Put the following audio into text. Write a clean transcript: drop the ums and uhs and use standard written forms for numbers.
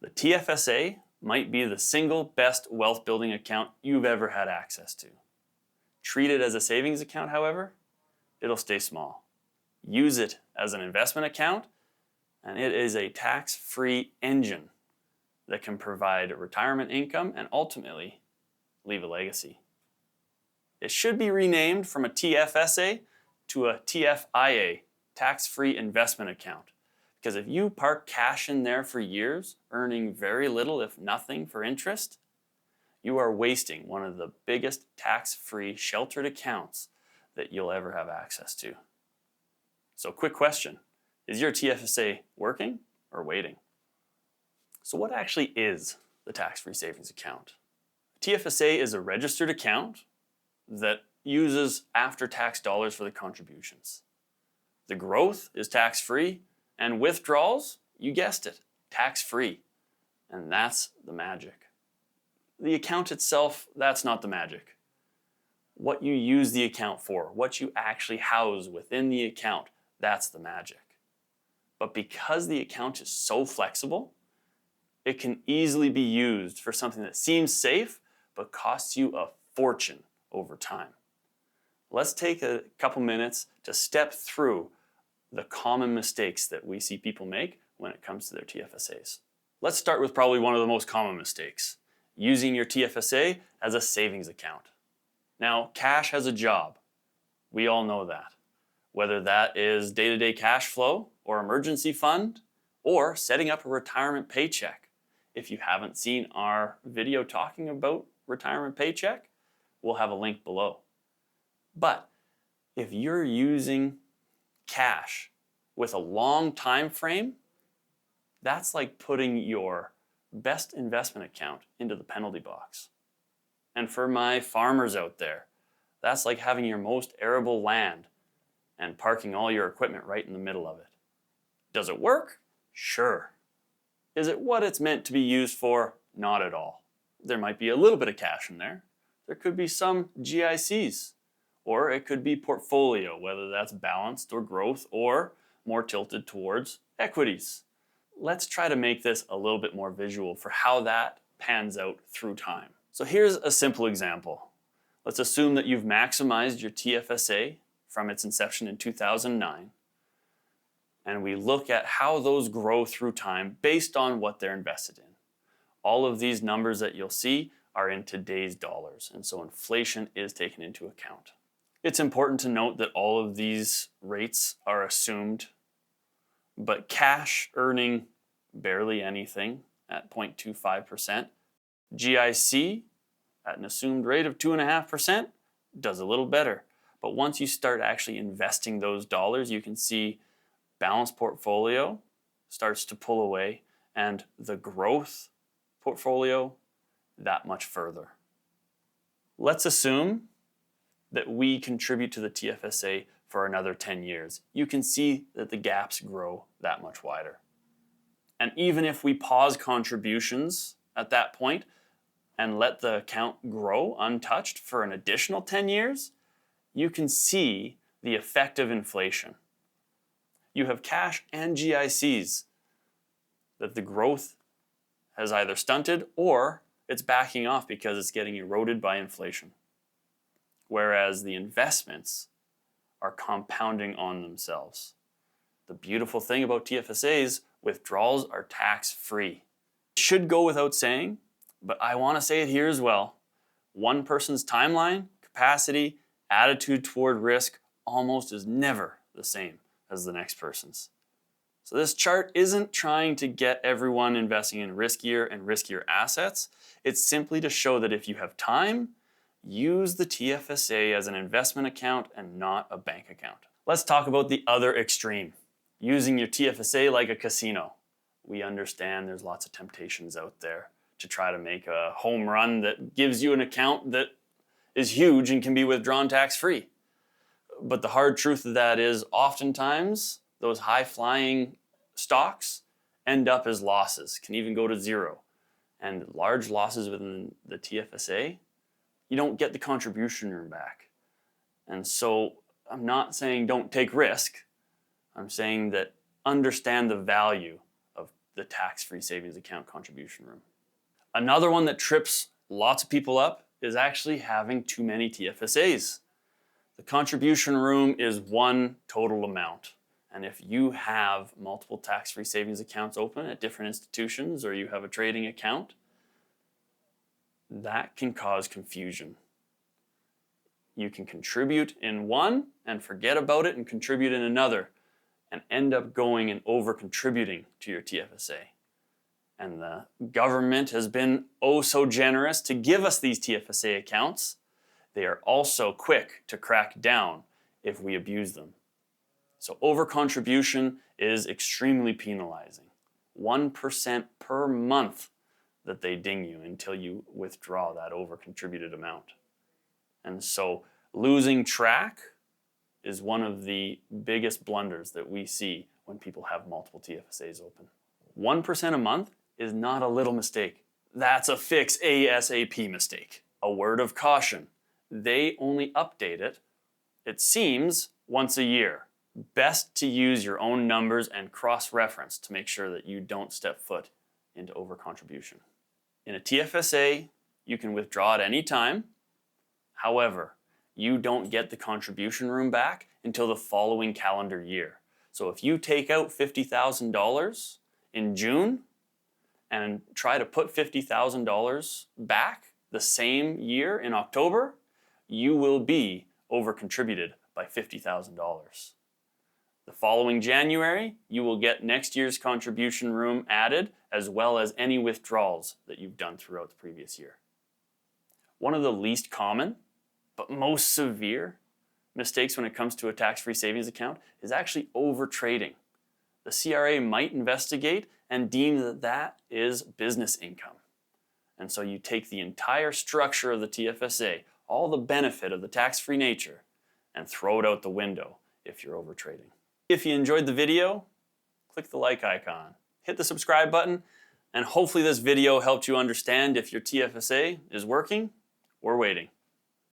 The TFSA might be the single best wealth building account you've ever had access to. Treat it as a savings account, however, it'll stay small. Use it as an investment account, and it is a tax-free engine that can provide retirement income and ultimately leave a legacy. It should be renamed from a TFSA to a TFIA, tax-free investment account. Because if you park cash in there for years, earning very little if nothing for interest, you are wasting one of the biggest tax-free sheltered accounts that you'll ever have access to. So quick question, is your TFSA working or waiting? So what actually is the tax-free savings account? TFSA is a registered account that uses after-tax dollars for the contributions. The growth is tax-free, and withdrawals, you guessed it, tax-free. And that's the magic. The account itself, that's not the magic. What you use the account for, what you actually house within the account, that's the magic. But because the account is so flexible, it can easily be used for something that seems safe, but costs you a fortune over time. Let's take a couple minutes to step through the common mistakes that we see people make when it comes to their TFSAs. Let's start with probably one of the most common mistakes, using your TFSA as a savings account. Now, cash has a job. We all know that. Whether that is day-to-day cash flow or emergency fund or setting up a retirement paycheck. If you haven't seen our video talking about retirement paycheck, we'll have a link below. But if you're using cash with a long time frame, that's like putting your best investment account into the penalty box. And for my farmers out there, that's like having your most arable land and parking all your equipment right in the middle of it. Does it work? Sure. Is it what it's meant to be used for? Not at all. There might be a little bit of cash in there. There could be some GICs, or it could be portfolio, whether that's balanced or growth or more tilted towards equities. Let's try to make this a little bit more visual for how that pans out through time. So here's a simple example. Let's assume that you've maximized your TFSA from its inception in 2009, and we look at how those grow through time based on what they're invested in. All of these numbers that you'll see are in today's dollars, and so inflation is taken into account. It's important to note that all of these rates are assumed, but cash earning barely anything at 0.25%. GIC at an assumed rate of 2.5% does a little better. But once you start actually investing those dollars, you can see balanced portfolio starts to pull away and the growth portfolio that much further. Let's assume that we contribute to the TFSA for another 10 years. You can see that the gaps grow that much wider. And even if we pause contributions at that point and let the account grow untouched for an additional 10 years, you can see the effect of inflation. You have cash and GICs that the growth has either stunted or it's backing off because it's getting eroded by inflation. Whereas the investments are compounding on themselves. The beautiful thing about TFSAs, withdrawals are tax-free. It should go without saying, but I want to say it here as well. One person's timeline, capacity, attitude toward risk almost is never the same as the next person's. So this chart isn't trying to get everyone investing in riskier and riskier assets. It's simply to show that if you have time, use the TFSA as an investment account and not a bank account. Let's talk about the other extreme, using your TFSA like a casino. We understand there's lots of temptations out there to try to make a home run that gives you an account that is huge and can be withdrawn tax-free. But the hard truth of that is oftentimes those high-flying stocks end up as losses, can even go to zero. And large losses within the TFSA, you don't get the contribution back. And so I'm not saying don't take risk. I'm saying that understand the value of the tax-free savings account contribution room. Another one that trips lots of people up is actually having too many TFSAs. The contribution room is one total amount. And if you have multiple tax-free savings accounts open at different institutions, or you have a trading account, that can cause confusion. You can contribute in one and forget about it and contribute in another and end up going and over-contributing to your TFSA. And the government has been oh so generous to give us these TFSA accounts. They are also quick to crack down if we abuse them. So overcontribution is extremely penalizing. 1% per month that they ding you until you withdraw that overcontributed amount. And so losing track is one of the biggest blunders that we see when people have multiple TFSAs open. 1% a month is not a little mistake. That's a fix ASAP mistake. A word of caution. They only update it, it seems, once a year. Best to use your own numbers and cross-reference to make sure that you don't step foot into overcontribution. In a TFSA, you can withdraw at any time. However, you don't get the contribution room back until the following calendar year. So if you take out $50,000 in June and try to put $50,000 back the same year in October, you will be overcontributed by $50,000. The following January, you will get next year's contribution room added, as well as any withdrawals that you've done throughout the previous year. One of the least common, but most severe mistakes when it comes to a tax-free savings account is actually overtrading. The CRA might investigate and deem that that is business income. And so you take the entire structure of the TFSA, all the benefit of the tax-free nature, and throw it out the window if you're overtrading. If you enjoyed the video, click the like icon, hit the subscribe button, and hopefully this video helped you understand if your TFSA is working or waiting.